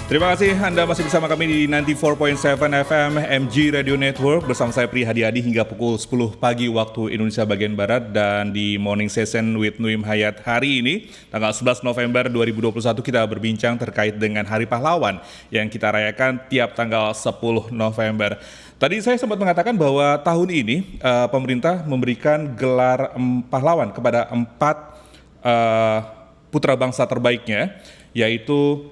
Terima kasih Anda masih bersama kami di 94.7 FM MG Radio Network bersama saya Pri Hadiadi hingga pukul 10 pagi waktu Indonesia bagian Barat, dan di Morning Session with Nuim Hayat hari ini tanggal 11 November 2021 kita berbincang terkait dengan Hari Pahlawan yang kita rayakan tiap tanggal 10 November. Tadi saya sempat mengatakan bahwa tahun ini pemerintah memberikan gelar pahlawan kepada 4 putra bangsa terbaiknya, yaitu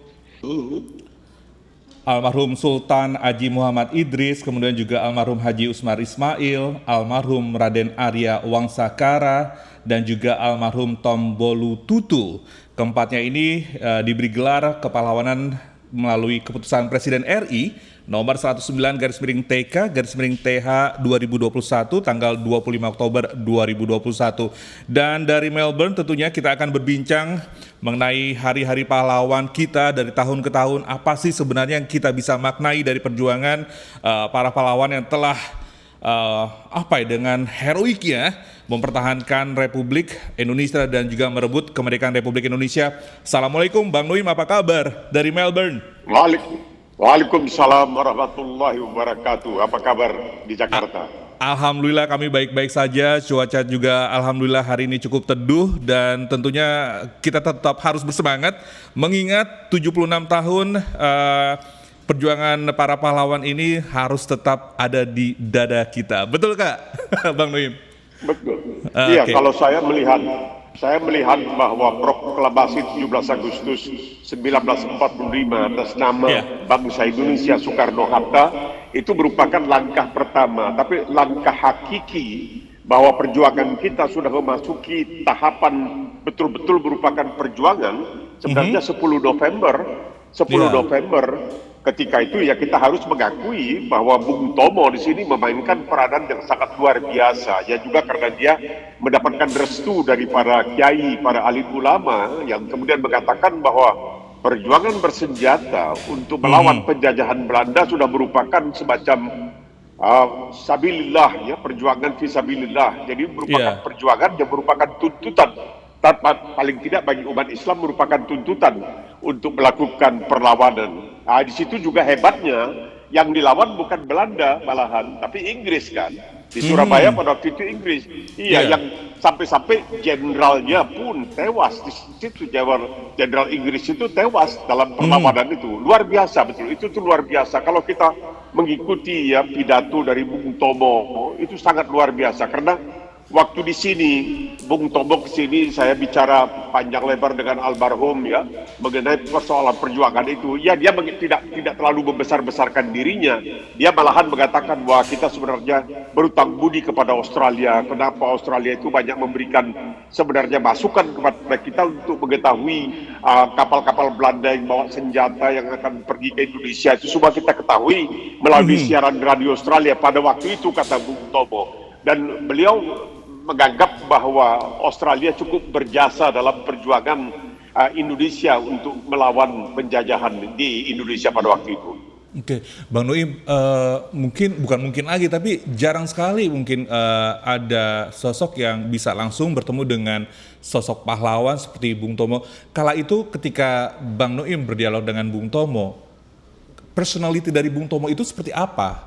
almarhum Sultan Haji Muhammad Idris, kemudian juga almarhum Haji Usmar Ismail, almarhum Raden Arya Wangsakara, dan juga almarhum Tombolu Tutu. Keempatnya ini diberi gelar kepahlawanan melalui keputusan Presiden RI nomor 109/TK/TH 2021 tanggal 25 Oktober 2021. Dan dari Melbourne tentunya kita akan berbincang mengenai hari-hari pahlawan kita dari tahun ke tahun. Apa sih sebenarnya yang kita bisa maknai dari perjuangan para pahlawan yang telah dengan heroiknya mempertahankan Republik Indonesia dan juga merebut kemerdekaan Republik Indonesia. Assalamualaikum Bang Nuim, apa kabar dari Melbourne? Waalaikumsalam warahmatullahi wabarakatuh. Apa kabar di Jakarta? Alhamdulillah kami baik-baik saja. Cuaca juga alhamdulillah hari ini cukup teduh, dan tentunya kita tetap harus bersemangat mengingat 76 tahun perjuangan para pahlawan ini harus tetap ada di dada kita. Betul Kak? Bang Nuim? Betul. Iya, kalau saya melihat bahwa proklamasi 17 Agustus 1945 atas nama bangsa Indonesia Soekarno-Hatta itu merupakan langkah pertama, tapi langkah hakiki bahwa perjuangan kita sudah memasuki tahapan betul-betul merupakan perjuangan sebenarnya 10 November ketika itu ya kita harus mengakui bahwa Bung Tomo di sini memainkan peranan yang sangat luar biasa, ya juga karena dia mendapatkan restu dari para kiai, para alim ulama yang kemudian mengatakan bahwa perjuangan bersenjata untuk melawan penjajahan Belanda sudah merupakan semacam sabilillah, ya, perjuangan fisabilillah. Jadi merupakan perjuangan yang merupakan tuntutan, paling tidak bagi umat Islam merupakan tuntutan untuk melakukan perlawanan. Di situ juga hebatnya yang dilawan bukan Belanda malahan, tapi Inggris kan. Di Surabaya pada waktu itu Inggris. Yang sampai-sampai jenderalnya pun tewas di situ. Jenderal Inggris itu tewas dalam perlawanan itu. Luar biasa betul. Itu tuh luar biasa. Kalau kita mengikuti pidato dari Bung Tomo itu sangat luar biasa, karena waktu di sini Bung Tomo ke sini saya bicara panjang lebar dengan almarhum mengenai persoalan perjuangan itu. Ya, dia tidak terlalu membesar-besarkan dirinya. Dia malahan mengatakan bahwa kita sebenarnya berutang budi kepada Australia. Kenapa Australia itu banyak memberikan sebenarnya masukan kepada kita untuk mengetahui kapal-kapal Belanda yang bawa senjata yang akan pergi ke Indonesia. Itu semua kita ketahui melalui siaran radio Australia pada waktu itu, kata Bung Tomo. Dan beliau menganggap bahwa Australia cukup berjasa dalam perjuangan Indonesia untuk melawan penjajahan di Indonesia pada waktu itu. Oke, Bang Nuim, bukan mungkin lagi, tapi jarang sekali mungkin ada sosok yang bisa langsung bertemu dengan sosok pahlawan seperti Bung Tomo. Kala itu ketika Bang Nuim berdialog dengan Bung Tomo, personality dari Bung Tomo itu seperti apa?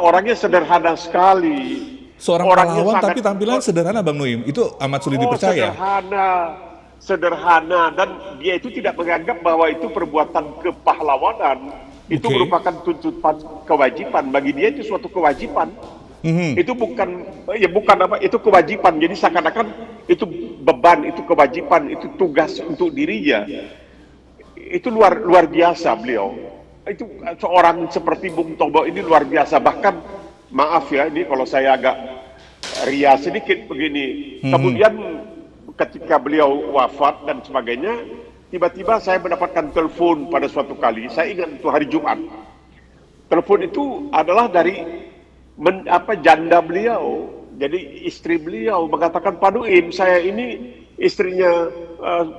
Orangnya sederhana sekali. Seorang pahlawan tapi tampilan sederhana, Bang Nuim. Itu amat sulit dipercaya. Sederhana, dan dia itu tidak menganggap bahwa itu perbuatan kepahlawanan. Itu merupakan tuntutan kewajiban. Bagi dia itu suatu kewajiban. Itu bukan itu kewajiban. Jadi seakan-akan itu beban, itu kewajiban, itu tugas untuk dirinya. Itu luar biasa beliau. Itu seorang seperti Bung Tomo ini luar biasa. Bahkan maaf ya, ini kalau saya agak ria sedikit begini. Kemudian ketika beliau wafat dan sebagainya, tiba-tiba saya mendapatkan telepon pada suatu kali. Saya ingat itu hari Jumat. Telepon itu adalah dari janda beliau. Jadi istri beliau mengatakan, Pak Nuim, saya ini istrinya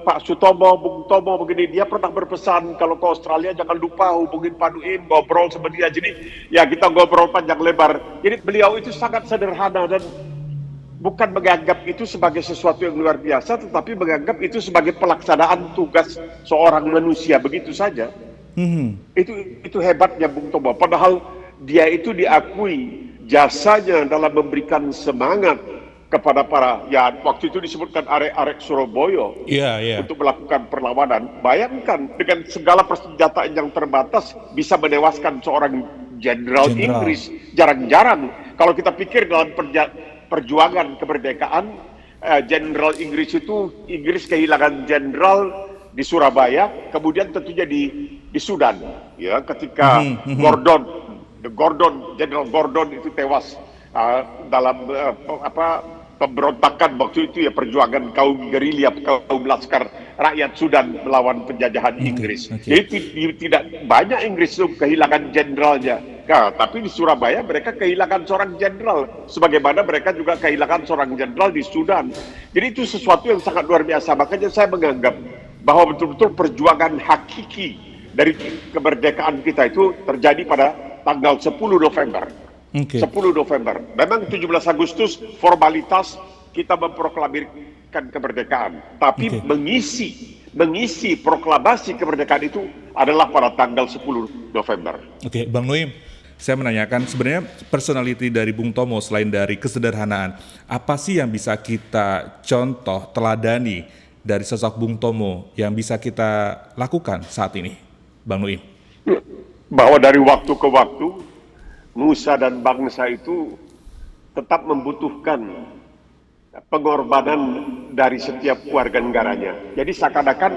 Pak Sutomo, Bung Tomo begini, dia pernah berpesan kalau ke Australia jangan lupa hubungin Pak Nuim, ngobrol sama dia. Jadi ya kita ngobrol panjang lebar. Jadi beliau itu sangat sederhana, dan bukan menganggap itu sebagai sesuatu yang luar biasa, tetapi menganggap itu sebagai pelaksanaan tugas seorang manusia begitu saja. Itu hebatnya Bung Tomo. Padahal dia itu diakui jasanya dalam memberikan semangat kepada para, ya waktu itu disebutkan arek-arek Surabaya untuk melakukan perlawanan. Bayangkan dengan segala persenjataan yang terbatas bisa menewaskan seorang jenderal Inggris. Jarang-jarang kalau kita pikir dalam perjuangan kemerdekaan, jenderal Inggris itu, Inggris kehilangan jenderal di Surabaya, kemudian tentunya di Sudan, ya ketika Jenderal Gordon itu tewas dalam pemberontakan waktu itu, ya perjuangan kaum gerilya, kaum laskar rakyat Sudan melawan penjajahan Inggris. Jadi tidak banyak Inggris itu kehilangan jenderalnya. Nah, tapi di Surabaya mereka kehilangan seorang jenderal, sebagaimana mereka juga kehilangan seorang jenderal di Sudan. Jadi itu sesuatu yang sangat luar biasa. Makanya saya menganggap bahwa betul-betul perjuangan hakiki dari kemerdekaan kita itu terjadi pada tanggal 10 November. 10 November. Memang 17 Agustus formalitas kita memproklamirkan kemerdekaan, tapi mengisi proklamasi kemerdekaan itu adalah pada tanggal 10 November. Oke, Bang Noim, saya menanyakan sebenarnya personality dari Bung Tomo selain dari kesederhanaan, apa sih yang bisa kita contoh, teladani dari sosok Bung Tomo yang bisa kita lakukan saat ini, Bang Noim? Bahwa dari waktu ke waktu, nusa dan bangsa itu tetap membutuhkan pengorbanan dari setiap warga negaranya. Jadi seakan-akan,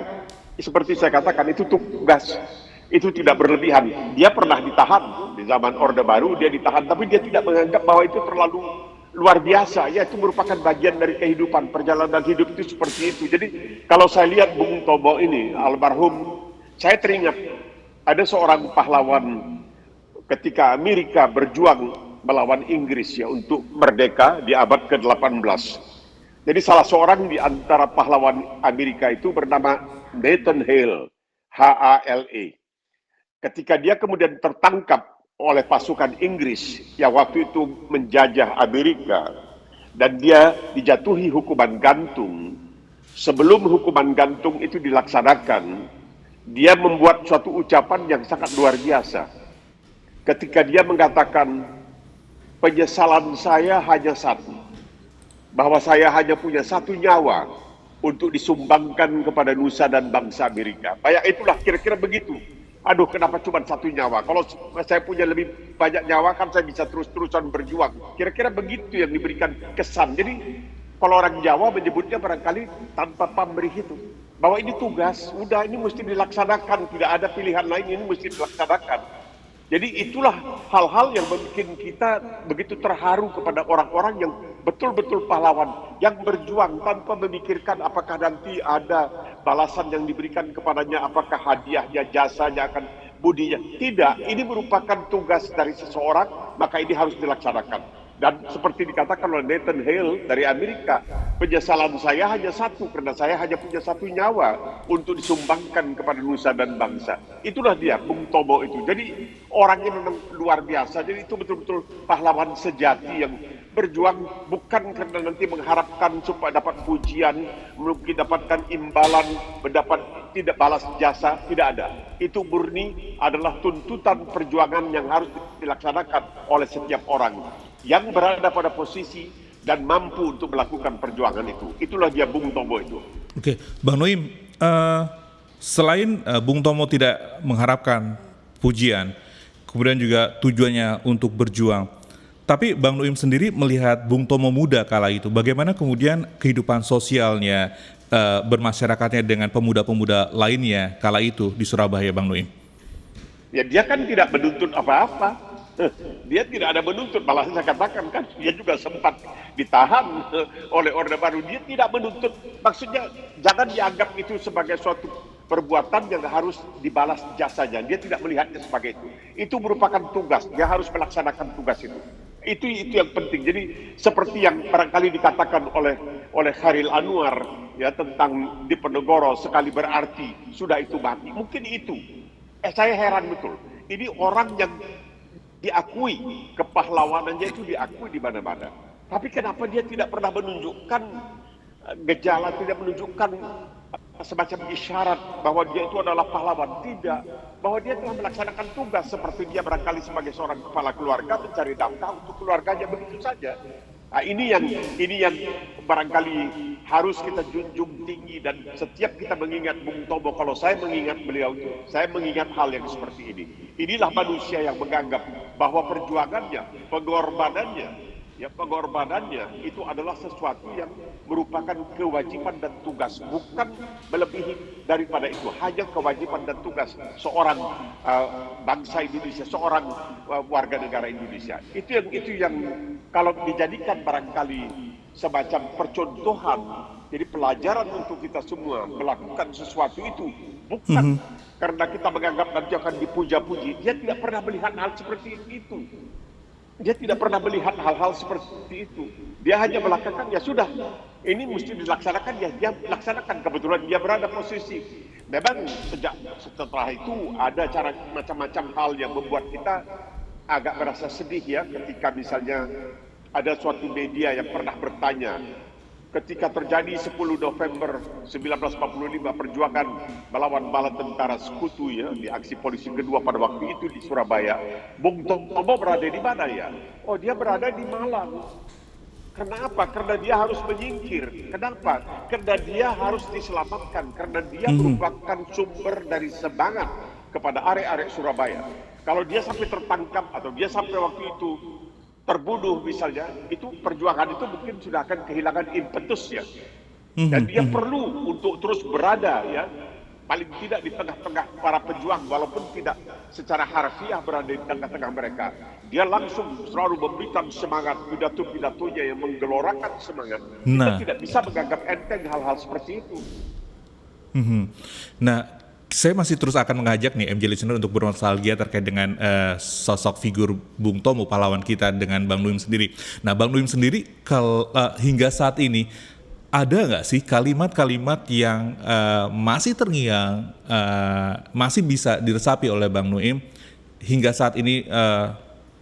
seperti saya katakan, itu tugas, itu tidak berlebihan. Dia pernah ditahan di zaman Orde Baru, dia ditahan, tapi dia tidak menganggap bahwa itu terlalu luar biasa. Ya, itu merupakan bagian dari kehidupan, perjalanan hidup itu seperti itu. Jadi kalau saya lihat Bung Tomo ini, almarhum, saya teringat ada seorang pahlawan ketika Amerika berjuang melawan Inggris ya untuk merdeka di abad ke-18. Jadi salah seorang di antara pahlawan Amerika itu bernama Nathan Hale, H-A-L-E. Ketika dia kemudian tertangkap oleh pasukan Inggris yang waktu itu menjajah Amerika dan dia dijatuhi hukuman gantung, sebelum hukuman gantung itu dilaksanakan, dia membuat suatu ucapan yang sangat luar biasa. Ketika dia mengatakan, penyesalan saya hanya satu, bahwa saya hanya punya satu nyawa untuk disumbangkan kepada nusa dan bangsa Amerika. Itulah kira-kira begitu. Aduh, kenapa cuma satu nyawa? Kalau saya punya lebih banyak nyawa kan saya bisa terus-terusan berjuang. Kira-kira begitu yang diberikan kesan. Jadi kalau orang Jawa menyebutnya barangkali tanpa pamrih itu, bahwa ini tugas, udah ini mesti dilaksanakan, tidak ada pilihan lain, ini mesti dilaksanakan. Jadi itulah hal-hal yang membuat kita begitu terharu kepada orang-orang yang betul-betul pahlawan, yang berjuang tanpa memikirkan apakah nanti ada balasan yang diberikan kepadanya, apakah hadiahnya, jasanya, akan budinya. Tidak, ini merupakan tugas dari seseorang, maka ini harus dilaksanakan. Dan seperti dikatakan oleh Nathan Hale dari Amerika, penyesalan saya hanya satu, karena saya hanya punya satu nyawa untuk disumbangkan kepada nusa dan bangsa. Itulah dia, Bung Tomo itu. Jadi orangnya memang luar biasa. Jadi itu betul-betul pahlawan sejati yang berjuang bukan karena nanti mengharapkan supaya dapat pujian, mungkin dapatkan imbalan, tidak balas jasa, tidak ada. Itu murni adalah tuntutan perjuangan yang harus dilaksanakan oleh setiap orang yang berada pada posisi dan mampu untuk melakukan perjuangan itu. Itulah dia Bung Tomo itu. Oke, Bang Noim, selain Bung Tomo tidak mengharapkan pujian, kemudian juga tujuannya untuk berjuang, tapi Bang Noim sendiri melihat Bung Tomo muda kala itu, bagaimana kemudian kehidupan sosialnya, bermasyarakatnya dengan pemuda-pemuda lainnya kala itu di Surabaya, Bang Noim? Ya, dia kan tidak menuntut apa-apa. Dia tidak ada menuntut, malah saya katakan kan dia juga sempat ditahan oleh Orde Baru. Dia tidak menuntut, maksudnya jangan dianggap itu sebagai suatu perbuatan yang harus dibalas jasanya. Dia tidak melihatnya sebagai itu. Itu merupakan tugas, dia harus melaksanakan tugas itu. Itu yang penting. Jadi seperti yang barangkali dikatakan oleh Khairil Anwar ya tentang Diponegoro, sekali berarti sudah itu mati. Mungkin itu. Saya heran betul. Ini orang yang diakui, kepahlawanannya itu diakui di mana-mana. Tapi kenapa dia tidak pernah menunjukkan gejala, tidak menunjukkan semacam isyarat bahwa dia itu adalah pahlawan? Tidak, bahwa dia telah melaksanakan tugas seperti dia barangkali sebagai seorang kepala keluarga mencari nafkah untuk keluarganya, begitu saja. Nah, ini yang barangkali harus kita junjung tinggi, dan setiap kita mengingat Bung Tomo, kalau saya mengingat beliau itu, saya mengingat hal yang seperti ini. Inilah manusia yang menganggap bahwa perjuangannya, pengorbanannya itu adalah sesuatu yang merupakan kewajiban dan tugas, bukan melebihi daripada itu, hanya kewajiban dan tugas seorang bangsa Indonesia, seorang warga negara Indonesia. Itu yang kalau dijadikan barangkali semacam percontohan, jadi pelajaran untuk kita semua melakukan sesuatu itu, bukan karena kita menganggap nanti akan dipuja-puji. Dia tidak pernah melihat hal seperti itu. Dia tidak pernah melihat hal-hal seperti itu. Dia hanya melakukan, ya sudah, ini mesti dilaksanakan, ya dia laksanakan. Kebetulan dia berada posisi. Memang setelah itu ada cara macam-macam hal yang membuat kita agak merasa sedih ya, ketika misalnya ada suatu media yang pernah bertanya, ketika terjadi 10 November 1945 perjuangan melawan bala tentara sekutu ya, di aksi polisi kedua pada waktu itu di Surabaya, Bung Tomo berada di mana ya? Oh, dia berada di Malang. Kenapa? Karena dia harus menyingkir. Kenapa? Karena dia harus diselamatkan, karena dia merupakan sumber dari semangat kepada arek-arek Surabaya. Kalau dia sampai tertangkap atau dia sampai waktu itu terbunuh misalnya, itu perjuangan itu mungkin sudah akan kehilangan impetus ya. Dan dia perlu untuk terus berada ya, paling tidak di tengah-tengah para pejuang, walaupun tidak secara harfiah berada di tengah-tengah mereka. Dia langsung selalu memberikan semangat, pidato-pidatonya yang menggelorakan semangat. Kita tidak bisa menganggap enteng hal-hal seperti itu. Nah, saya masih terus akan mengajak nih MJ Listener untuk bernostalgia terkait dengan sosok figur Bung Tomo, pahlawan kita, dengan Bang Nuim sendiri. Nah, Bang Nuim sendiri hingga saat ini ada nggak sih kalimat-kalimat yang masih terngiang, masih bisa diresapi oleh Bang Nuim hingga saat ini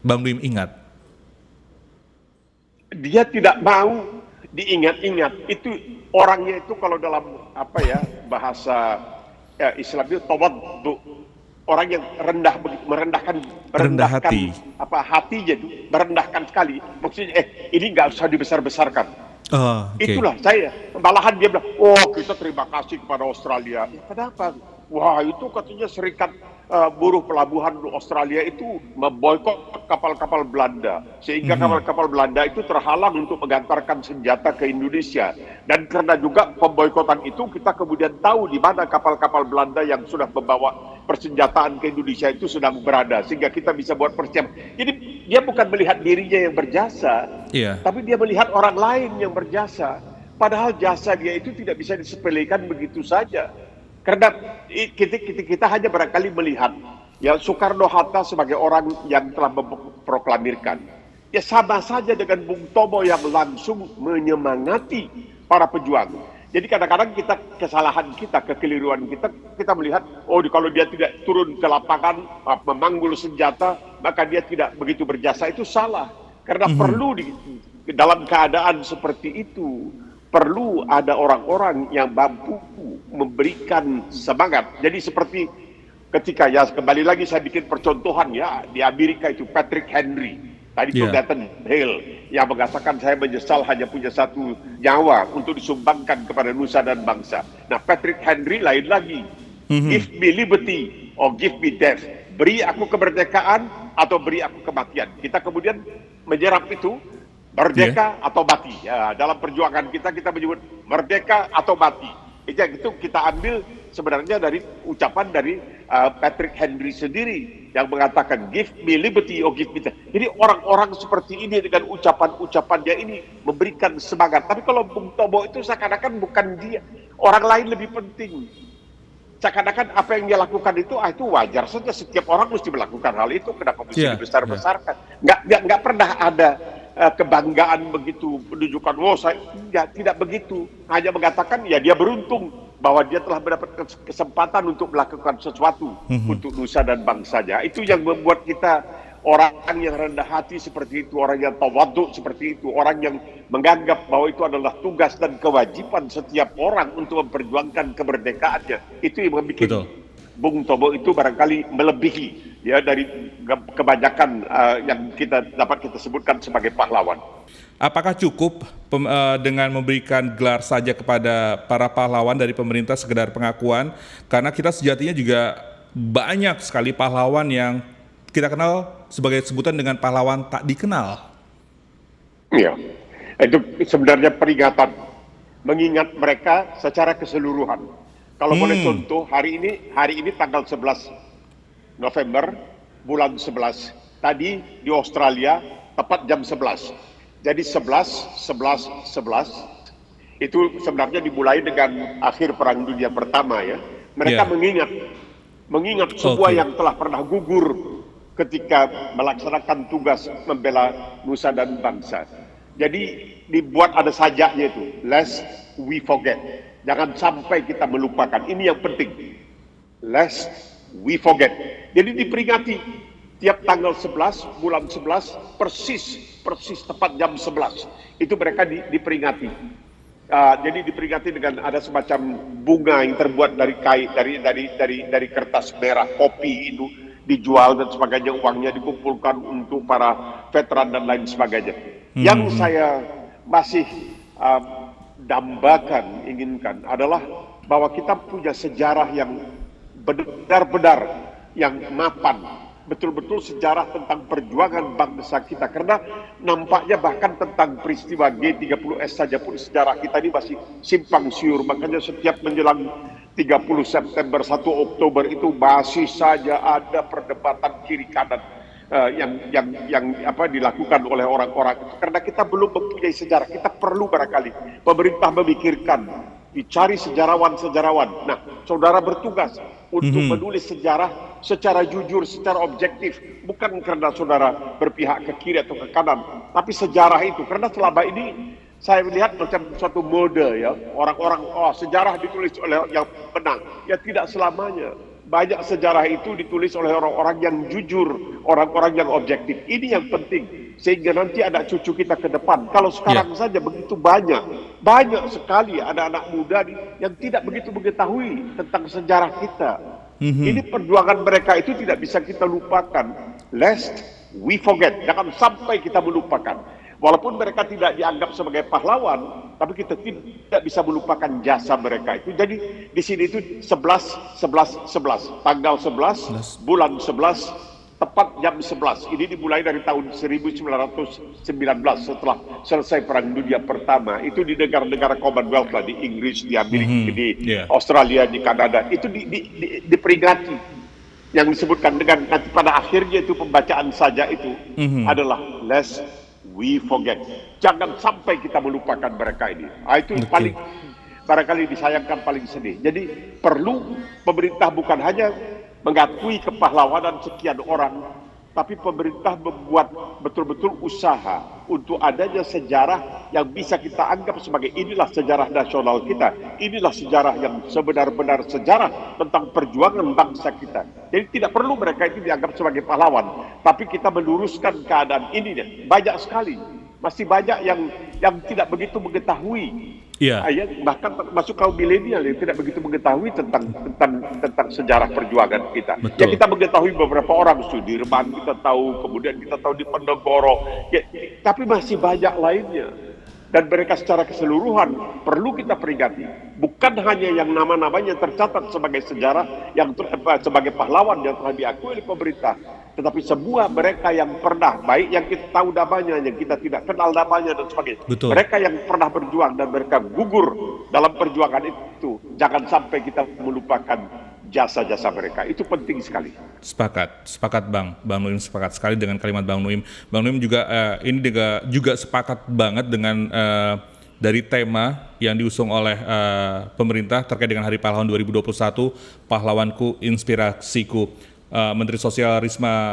Bang Nuim ingat? Dia tidak mau diingat-ingat. Itu orangnya itu kalau dalam bahasa Islam itu tawaddu, orang yang merendahkan hati. Hatinya itu merendahkan sekali. Maksudnya ini nggak usah dibesar-besarkan. Okay. Itulah saya. Malahan dia bilang, oh kita terima kasih kepada Australia. Ya, kenapa? Wah, itu katanya serikat buruh pelabuhan Australia itu memboikot kapal-kapal Belanda, sehingga kapal-kapal Belanda itu terhalang untuk mengantarkan senjata ke Indonesia. Dan karena juga pemboikotan itu, kita kemudian tahu di mana kapal-kapal Belanda yang sudah membawa persenjataan ke Indonesia itu sedang berada, sehingga kita bisa buat persiapan. Jadi dia bukan melihat dirinya yang berjasa, tapi dia melihat orang lain yang berjasa. Padahal jasa dia itu tidak bisa disepelekan begitu saja. Karena kita hanya barangkali melihat ya Soekarno-Hatta sebagai orang yang telah memproklamirkan. Ya sama saja dengan Bung Tomo yang langsung menyemangati para pejuang. Jadi kadang-kadang kekeliruan kita melihat, oh kalau dia tidak turun ke lapangan memanggul senjata, maka dia tidak begitu berjasa. Itu salah. Karena perlu dalam keadaan seperti itu, perlu ada orang-orang yang mampu memberikan semangat. Jadi seperti ketika ya kembali lagi saya bikin percontohan ya di Amerika itu Patrick Henry, tadi itu Nathan Hale yang mengatakan saya menyesal hanya punya satu nyawa untuk disumbangkan kepada nusa dan bangsa. Nah Patrick Henry lain lagi, give me liberty or give me death, beri aku kemerdekaan atau beri aku kematian. Kita kemudian menyerap itu, merdeka atau mati. Ya, dalam perjuangan kita menyebut merdeka atau mati. Itu kita ambil sebenarnya dari ucapan dari Patrick Henry sendiri yang mengatakan give me liberty or give me death. Jadi orang-orang seperti ini dengan ucapan-ucapannya ini memberikan semangat. Tapi kalau Bung Tomo itu seakan-akan bukan dia, orang lain lebih penting. Seakan-akan apa yang dia lakukan itu wajar saja, setiap orang mesti melakukan hal itu, kenapa mesti dibesar-besarkan? Nggak pernah ada kebanggaan begitu, menunjukkan saya tidak begitu, hanya mengatakan ya dia beruntung bahwa dia telah mendapat kesempatan untuk melakukan sesuatu untuk nusa dan bangsanya. Itu yang membuat kita orang yang rendah hati seperti itu, orang yang tawadhu seperti itu, orang yang menganggap bahwa itu adalah tugas dan kewajiban setiap orang untuk memperjuangkan kemerdekaannya. Itu yang membuat Betul. Bung Tomo itu barangkali melebihi ya dari kebanyakan yang dapat kita sebutkan sebagai pahlawan. Apakah cukup dengan memberikan gelar saja kepada para pahlawan dari pemerintah sekedar pengakuan? Karena kita sejatinya juga banyak sekali pahlawan yang kita kenal sebagai sebutan dengan pahlawan tak dikenal. Iya, itu sebenarnya peringatan mengingat mereka secara keseluruhan. Kalau boleh contoh, hari ini tanggal 11 November bulan 11. Tadi di Australia tepat jam 11. Jadi 11 itu sebenarnya dimulai dengan akhir Perang Dunia Pertama ya. Mereka mengingat semua yang telah pernah gugur ketika melaksanakan tugas membela nusa dan bangsa. Jadi dibuat ada sajaknya itu, lest we forget. Jangan sampai kita melupakan. Ini yang penting. Lest we forget. Jadi diperingati tiap tanggal 11 bulan 11 persis tepat jam 11 itu mereka diperingati. Jadi diperingati dengan ada semacam bunga yang terbuat dari kain dari kertas merah, kopi itu dijual dan sebagainya, uangnya dikumpulkan untuk para veteran dan lain sebagainya. Yang saya masih dambakan, inginkan adalah bahwa kita punya sejarah yang benar-benar yang mapan, betul-betul sejarah tentang perjuangan bangsa kita, karena nampaknya bahkan tentang peristiwa G30S saja pun sejarah kita ini masih simpang siur. Makanya setiap menjelang 30 September, 1 Oktober itu masih saja ada perdebatan kiri kanan yang dilakukan oleh orang-orang itu, karena kita belum mempunyai sejarah. Kita perlu barangkali pemerintah memikirkan, dicari sejarawan-sejarawan. Nah, saudara bertugas untuk menulis sejarah secara jujur, secara objektif, bukan karena saudara berpihak ke kiri atau ke kanan, tapi sejarah itu. Karena selama ini saya melihat macam suatu mode ya, orang-orang sejarah ditulis oleh yang menang. Ya tidak selamanya. Banyak sejarah itu ditulis oleh orang-orang yang jujur, orang-orang yang objektif. Ini yang penting, sehingga nanti ada cucu kita ke depan. Kalau sekarang saja begitu banyak sekali anak-anak muda yang tidak begitu mengetahui tentang sejarah kita. Ini perjuangan mereka itu tidak bisa kita lupakan. Lest we forget, jangan sampai kita melupakan. Walaupun mereka tidak dianggap sebagai pahlawan, tapi kita tidak bisa melupakan jasa mereka itu. Jadi di sini itu 11, tanggal 11, bulan 11, tepat jam 11. Ini dimulai dari tahun 1919 setelah selesai Perang Dunia Pertama. Itu di negara-negara Commonwealth lah, di Inggris, di Amerika, di Australia, di Kanada. Itu diperingati. Yang disebutkan dengan nanti pada akhirnya itu pembacaan saja itu adalah lest we forget. Jangan sampai kita melupakan mereka ini. Itu paling barangkali disayangkan, paling sedih. Jadi perlu pemerintah bukan hanya mengakui kepahlawanan sekian orang, tapi pemerintah membuat betul-betul usaha untuk adanya sejarah yang bisa kita anggap sebagai inilah sejarah nasional kita. Inilah sejarah yang sebenar-benar sejarah tentang perjuangan bangsa kita. Jadi tidak perlu mereka itu dianggap sebagai pahlawan, tapi kita meluruskan keadaan ini. Banyak sekali, masih banyak yang tidak begitu mengetahui. Bahkan masuk kaum milenial yang tidak begitu mengetahui tentang sejarah perjuangan kita. Betul. Ya kita mengetahui beberapa orang, Sudirman kita tahu, kemudian kita tahu di Penegoro, tapi masih banyak lainnya. Dan mereka secara keseluruhan perlu kita peringati. Bukan hanya yang nama-namanya tercatat sebagai sejarah, sebagai pahlawan yang telah diakui oleh pemerintah, tetapi semua mereka yang pernah, baik yang kita tahu namanya, yang kita tidak kenal namanya dan sebagainya. Betul. Mereka yang pernah berjuang dan mereka gugur dalam perjuangan itu, jangan sampai kita melupakan jasa-jasa mereka. Itu penting sekali. Sepakat Bang Nuim sepakat sekali dengan kalimat Bang Nuim. Bang Nuim juga ini juga sepakat banget dengan dari tema yang diusung oleh pemerintah terkait dengan Hari Pahlawan 2021, Pahlawanku Inspirasiku. Menteri Sosial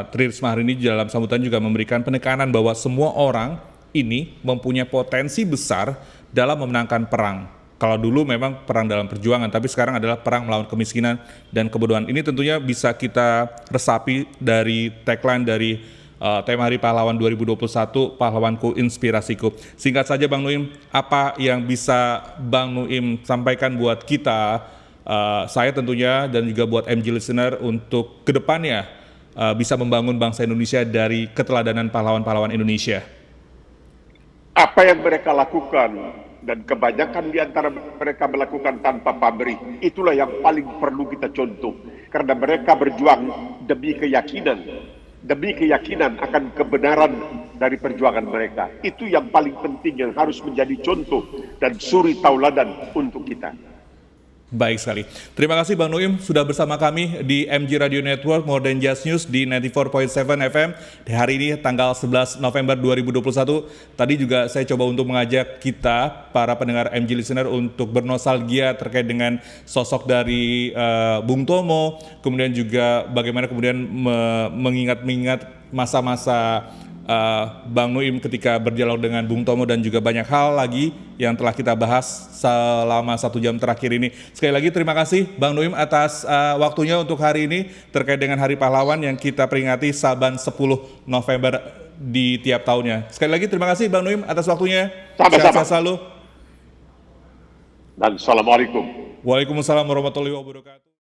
Tri Risma hari ini dalam sambutan juga memberikan penekanan bahwa semua orang ini mempunyai potensi besar dalam memenangkan perang. Kalau dulu memang perang dalam perjuangan, tapi sekarang adalah perang melawan kemiskinan dan kebodohan. Ini tentunya bisa kita resapi dari tagline dari tema Hari Pahlawan 2021, Pahlawanku Inspirasiku. Singkat saja Bang Nuim, apa yang bisa Bang Nuim sampaikan buat kita, saya tentunya dan juga buat MG listener untuk kedepannya bisa membangun bangsa Indonesia dari keteladanan pahlawan-pahlawan Indonesia? Apa yang mereka lakukan, dan kebanyakan di antara mereka melakukan tanpa pamrih, itulah yang paling perlu kita contoh. Karena mereka berjuang demi keyakinan akan kebenaran dari perjuangan mereka. Itu yang paling penting, yang harus menjadi contoh dan suri tauladan untuk kita. Baik sekali. Terima kasih Bang Nuim sudah bersama kami di MG Radio Network More Than Just News di 94.7 FM di hari ini tanggal 11 November 2021. Tadi juga saya coba untuk mengajak kita para pendengar MG listener untuk bernostalgia terkait dengan sosok dari Bung Tomo, kemudian juga bagaimana kemudian mengingat masa-masa Bang Nuim ketika berdialog dengan Bung Tomo, dan juga banyak hal lagi yang telah kita bahas selama 1 jam terakhir ini. Sekali lagi terima kasih Bang Nuim atas waktunya untuk hari ini terkait dengan Hari Pahlawan yang kita peringati Saban 10 November di tiap tahunnya. Sekali lagi terima kasih Bang Nuim atas waktunya. Sama-sama. Sehat selalu. Dan Assalamualaikum. Waalaikumsalam warahmatullahi wabarakatuh.